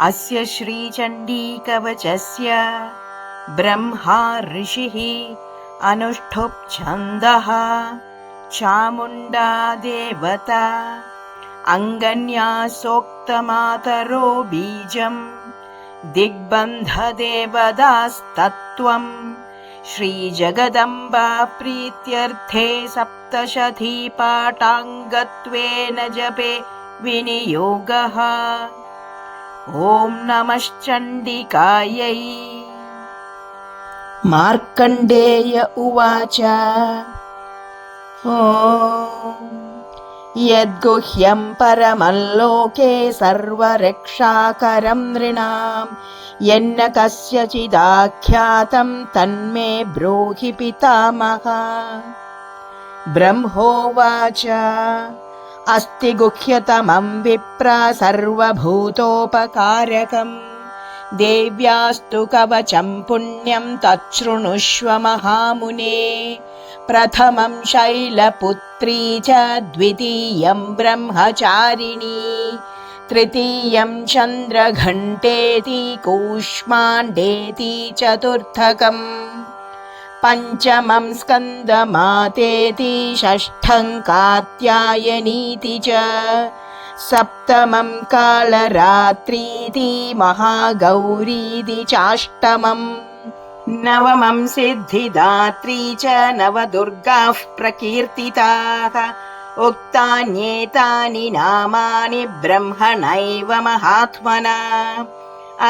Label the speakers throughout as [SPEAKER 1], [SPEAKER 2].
[SPEAKER 1] अस्य श्रीचण्डीकवचस्य ब्रह्मा ऋषिः अनुष्ठुप् छन्दः चामुण्डा देवता अङ्गन्यासोक्तमातरो बीजम् दिग्बन्धदेवदास्तत्त्वं श्रीजगदम्बा प्रीत्यर्थे सप्तशतीपाठाङ्गत्वेन जपे विनियोगः। ॐ नमश्चण्डिकायै। मार्कण्डेय उवाच यद्गुह्यं परमल्लोके सर्वरक्षाकरं नृणां यन्न कस्यचिदाख्यातं तन्मे ब्रूहि पितामह। ब्रह्मोवाच अस्ति गुह्यतमं विप्र सर्वभूतोपकारकं देव्यास्तु कवचं पुण्यं तच्छृणुष्व महामुने। प्रथमं शैलपुत्री च द्वितीयं ब्रह्मचारिणी तृतीयं चन्द्रघण्टेति कूष्माण्डेति चतुर्थकम् पञ्चमं स्कन्दमातेति षष्ठं कात्यायनीति च सप्तमं कालरात्रीति महागौरीति चाष्टमम् नवमं सिद्धिदात्री च नवदुर्गाः प्रकीर्तिताः उक्तान्येतानि नामानि ब्रह्मणैव महात्मना।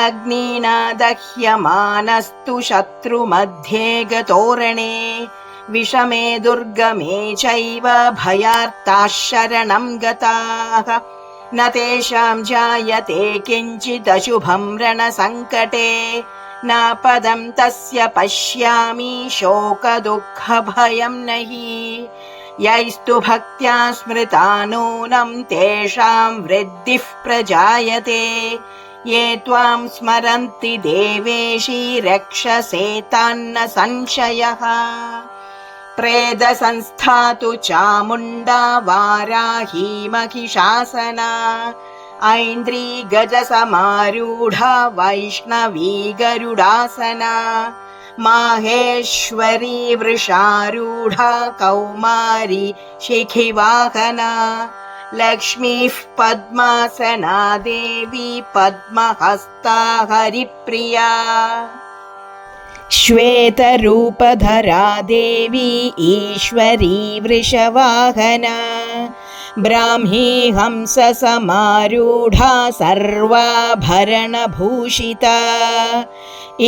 [SPEAKER 1] अग्निना दह्यमानस्तु शत्रुमध्ये गतोरणे विषमे दुर्गमे चैव भयार्ताः शरणं गताः न तेषां जायते किञ्चिदशुभं रणसङ्कटे न पदं तस्य पश्यामि शोकदुःखभयं नहि। यैस्तु भक्त्या स्मृता नूनं तेषां वृद्धिः प्रजायते ये त्वां स्मरन्ति देवेशि रक्षसे तान्न संशयः। प्रेदसंस्था तु चामुण्डा वाराही महिषासना ऐन्द्री गजसमारूढा वैष्णवी गरुडासना माहेश्वरी वृषारूढा कौमारी शिखिवाहना लक्ष्मीः पद्मासना देवी पद्महस्ता हरिप्रिया श्वेतरूपधरा देवी ईश्वरी वृषवाहना ब्राह्मी हंससमारूढा सर्वाभरणभूषिता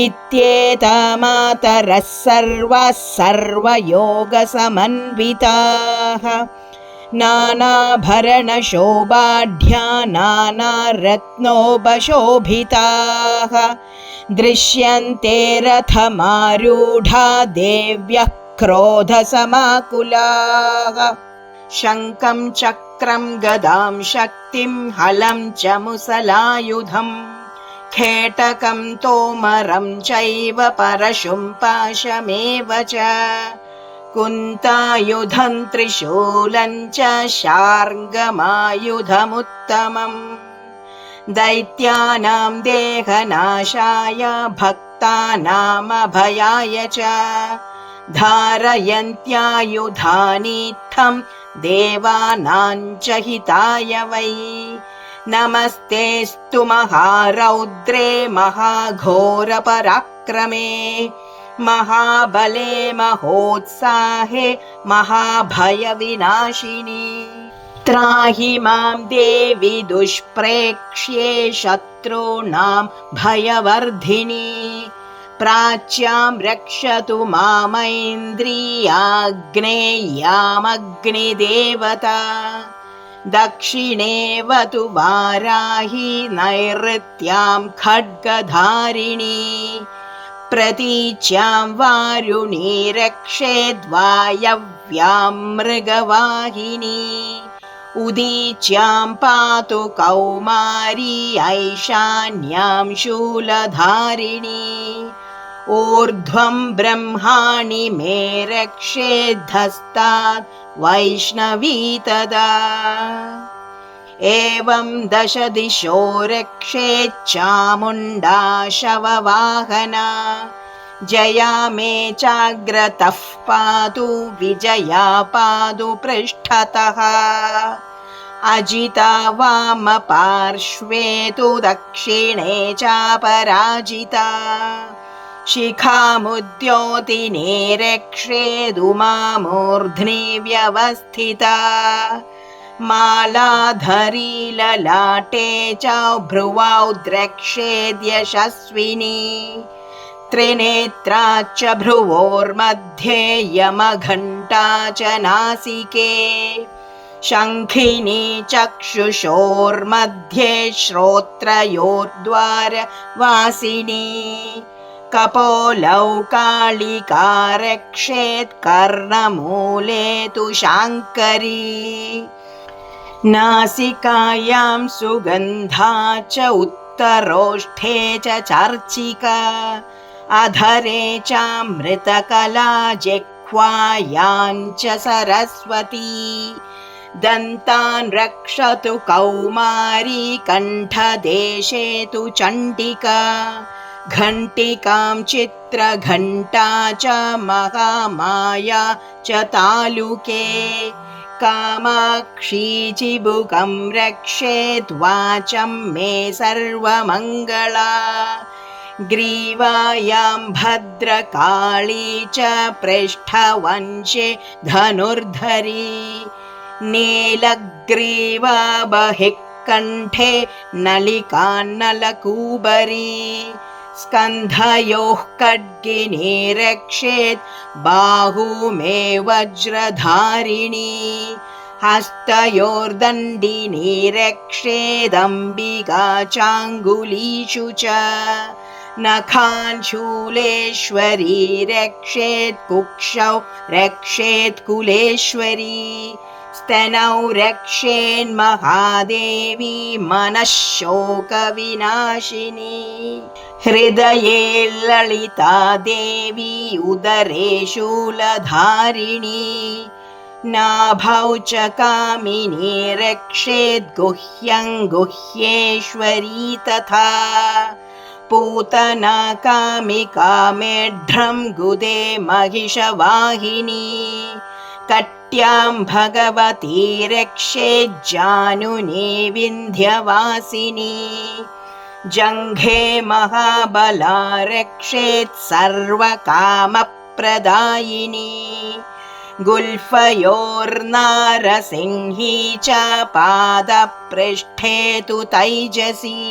[SPEAKER 1] इत्येता मातरः सर्वाः सर्वयोगसमन्विताः नानाभरणशोभाढ्या नानारत्नोपशोभिताः दृश्यन्ते रथमारूढा देव्यः क्रोधसमाकुलाः शङ्खं चक्रं गदां शक्तिं हलं च मुसलायुधं खेटकं तोमरं चैव परशुं पाशमेव च कुन्तायुधं त्रिशूलं च शार्ङ्गमायुधमुत्तमम् दैत्यानां देहनाशाय भक्तानामभयाय च धारयन्त्यायुधानीत्थं देवानां च हिताय वै। नमस्तेऽस्तु महारौद्रे महाघोरपराक्रमे महाबले महोत्साहे महाभयविनाशिनी त्राहि मां देवि दुष्प्रेक्ष्ये शत्रूणां भयवर्धिनी प्राच्यां रक्षतु मामैन्द्रियाग्नेयामग्निदेवता दक्षिणेवतु वाराही नैऋत्यां खड्गधारिणी प्रतीच्यां वारुणी रक्षेद्वायव्यां मृगवाहिनी उदीच्यां पातु कौमारी ऐशान्यां शूलधारिणी ऊर्ध्वं ब्रह्माणि मे रक्षेद्धस्तात् वैष्णवी तदा एवं 10 दिशो रक्षेच्चामुण्डा शववाहना जया मे चाग्रतः पातु विजया पादु पृष्ठतः अजिता वामपार्श्वे तु दक्षिणे चापराजिता शिखामुद्योतिने रक्षेदुमामूर्ध्नि व्यवस्थिता मालाधरी ललाटे च भ्रुवौ द्रक्षेद्यशस्विनी त्रिनेत्रा च भ्रुवोर्मध्ये यमघण्टा च नासिके शङ्खिनी चक्षुषोर्मध्ये श्रोत्रयोर्द्वारवासिनी कपोलौ कालिका रक्षेत् कर्णमूले तु शाङ्करी नासिकायां सुगन्धा च उत्तरोष्ठे च चर्चिका अधरे चामृतकला जिह्वायां च सरस्वती दन्तान् रक्षतु कौमारी कण्ठदेशे तु चण्डिका घण्टिकां चित्रघण्टा च महामाया च तालुके कामाक्षी चिबुकं रक्षेत् वाचं मे सर्वमङ्गला ग्रीवायां भद्रकाली च पृष्ठवंशे धनुर्धरी नीलग्रीवा बहिः कण्ठे नलिकान्नलकूबरी स्कन्धयोः खड्गिनी रक्षेत् बाहू मे वज्रधारिणी हस्तयोर्दण्डिनी रक्षेदम्बिका चाङ्गुलीषु च नखान् शूलेश्वरी रक्षेत् कुक्षौ रक्षेत् कुलेश्वरी स्तनौ रक्षेन्महादेवी मनः शोकविनाशिनी हृदये ललिता देवी उदरे शूलधारिणी नाभौ च कामिनी रक्षेत् गुह्यं गुह्येश्वरी तथा पूतना कामिका मेढ्रं गुदे महिषवाहिनी कट्यां भगवती रक्षेज्जानुने विन्ध्यवासिनी जङ्घे महाबला रक्षेत् सर्वकामप्रदायिनी गुल्फयोर्नारसिंही च पादपृष्ठे तु तैजसी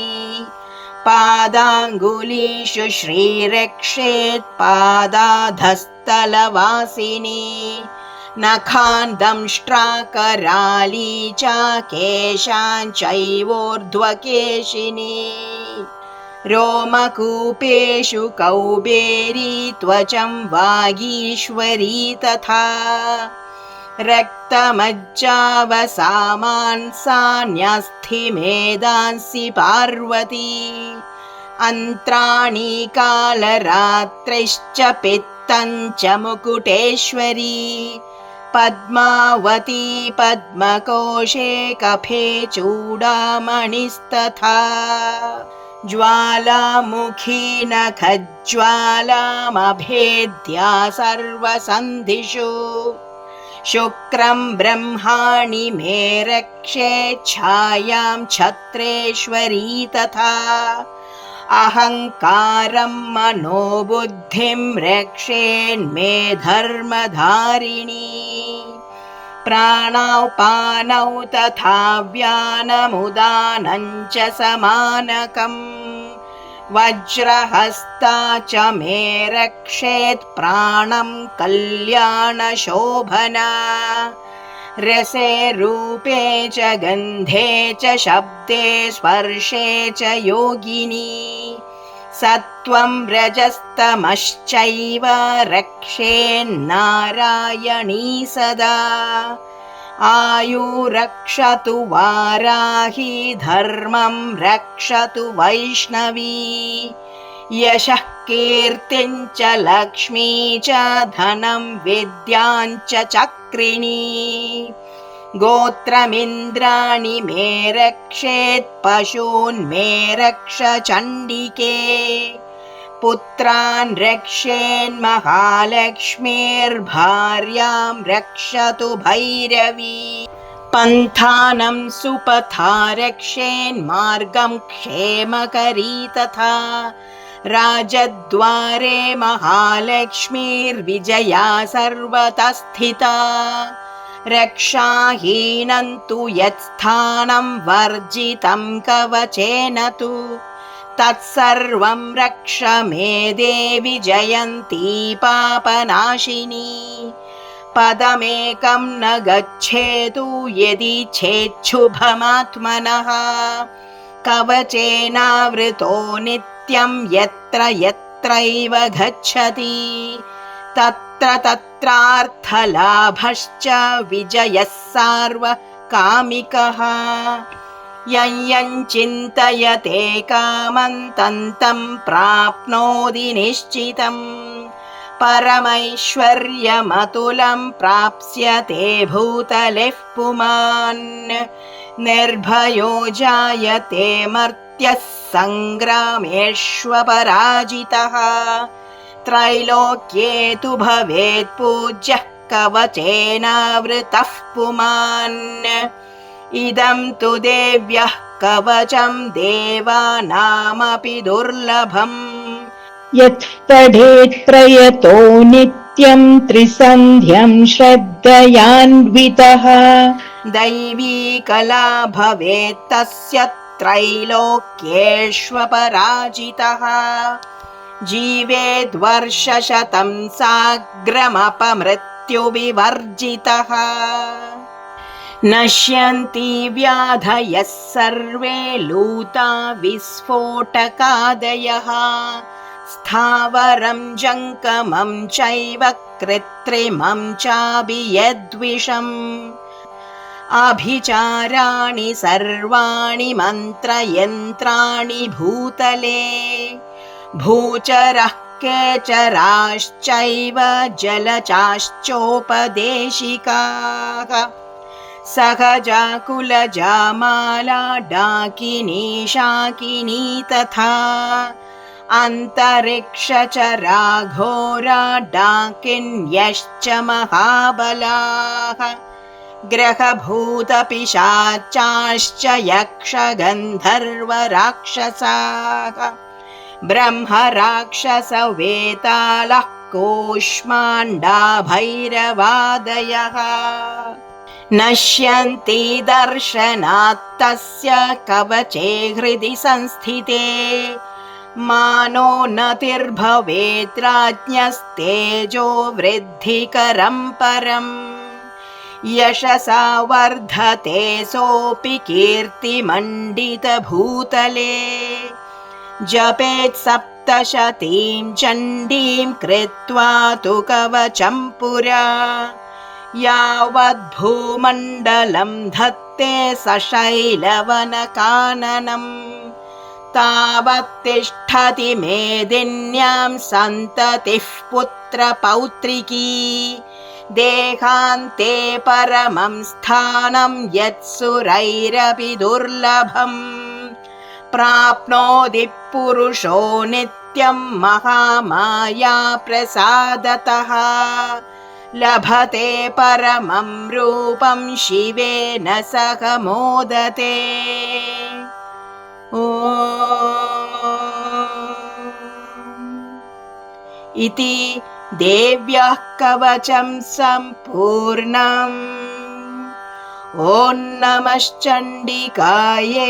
[SPEAKER 1] पादाङ्गुलीषु श्रीरक्षेत् पादाधस्तलवासिनी नखान् दंष्ट्राकराली च केशान् चैवोर्ध्वकेशिनी रोमकूपेषु कौबेरी त्वचं वागीश्वरी तथा रक्तमज्जावसामांसान्यस्थिमेदांसि पार्वती अन्त्राणि कालरात्रैश्च पित्तं च मुकुटेश्वरी पद्मावती पद्मकोशे कफे चूडामणिस्तथा ज्वालामुखी नखज्वालामभेद्या सर्वसन्धिषु शुक्रं ब्रह्माणि मे रक्षेत् छायां छत्रेश्वरी तथा अहङ्कारं मनोबुद्धिं रक्षेन्मे धर्मधारिणी प्राणौ पानौ तथा व्यानमुदानं च समानकम् वज्रहस्ता च मे रक्षेत् प्राणं कल्याणशोभना रसे रूपे च गन्धे च शब्दे स्पर्शे च योगिनी सत्वं रजस्तमश्चैव रक्षेन्नारायणी सदा आयु रक्षतु वाराही धर्मं रक्षतु वैष्णवी यशः कीर्तिं च लक्ष्मी च धनं विद्यां च चक्रिणी गोत्रमिन्द्राणि मे रक्षेत् पशून् मे रक्ष चण्डिके पुत्रान् रक्षेन्महालक्ष्मीर्भार्यां रक्षतु भैरवी पन्थानं सुपथा रक्षेन्मार्गं क्षेमकरी तथा राजद्वारे महालक्ष्मीर्विजया सर्वतः स्थिता रक्षाहीनं तु यत्स्थानं वर्जितं कवचेन तु तत्सर्वं रक्ष मे देवि जयन्ती पापनाशिनी पदमेकं न गच्छेतु यदि चेच्छुभमात्मनः कवचेनावृतो नित्यं यत्र यत्रैव गच्छति तत्र तत्रार्थलाभश्च विजयः सार्वकामिकः यं चिन्तयते कामं तं प्राप्नोति निश्चितम् परमैश्वर्यमतुलं प्राप्स्यते भूतले पुमान् निर्भयो जायते मर्त्यः सङ्ग्रामेष्वपराजितः त्रैलोक्ये तु भवेत् पूज्यः कवचेनावृतः पुमान् इदं तु देव्यः कवचं देवानामपि दुर्लभम्
[SPEAKER 2] यत् पठेत् प्रयतो नित्यं त्रिसन्ध्यं श्रद्धयान्वितः
[SPEAKER 1] दैवी कला भवेत् तस्य त्रैलोक्येष्वपराजितः जीवेद्वर्षशतं साग्रमपमृत्युविवर्जितः नश्यन्ति व्याधयः सर्वे लूता विस्फोटकादयः स्थावरं जङ्गमं चैव कृत्रिमं चाभियद्विषम् अभिचाराणि सर्वाणि मन्त्रयन्त्राणि भूतले भूचरः केचराश्चैव जलचाश्चोपदेशिकाः सहजा कुलजा माला डाकिनी शाकिनी तथा अन्तरिक्षचरा घोरा डाकिन्यश्च महाबलाः ग्रहभूतपिशाचाश्च यक्षगन्धर्वराक्षसाः ब्रह्मराक्षसवेतालः कूष्माण्डा भैरवादयः नश्यन्ति दर्शनात् तस्य कवचे हृदि संस्थिते मानो नतिर्भवेत् राज्ञस्तेजो वृद्धिकरं परम् यशसा वर्धते सोऽपि कीर्तिमण्डितभूतले जपेत् सप्तशतीं चण्डीं कृत्वा तु कवचं पुरा यावद्भूमण्डलं धत्ते सशैलवनकाननम् तावत्तिष्ठति मेदिन्यां सन्ततिः पुत्रपौत्रिकी देहान्ते परमं स्थानं यत्सुरैरपि दुर्लभम् प्राप्नोति पुरुषो नित्यं महामाया प्रसादतः लभते परमं रूपं शिवेन सह मोदते इति देव्याः कवचं सम्पूर्णम्। ॐ नमश्चण्डिकायै।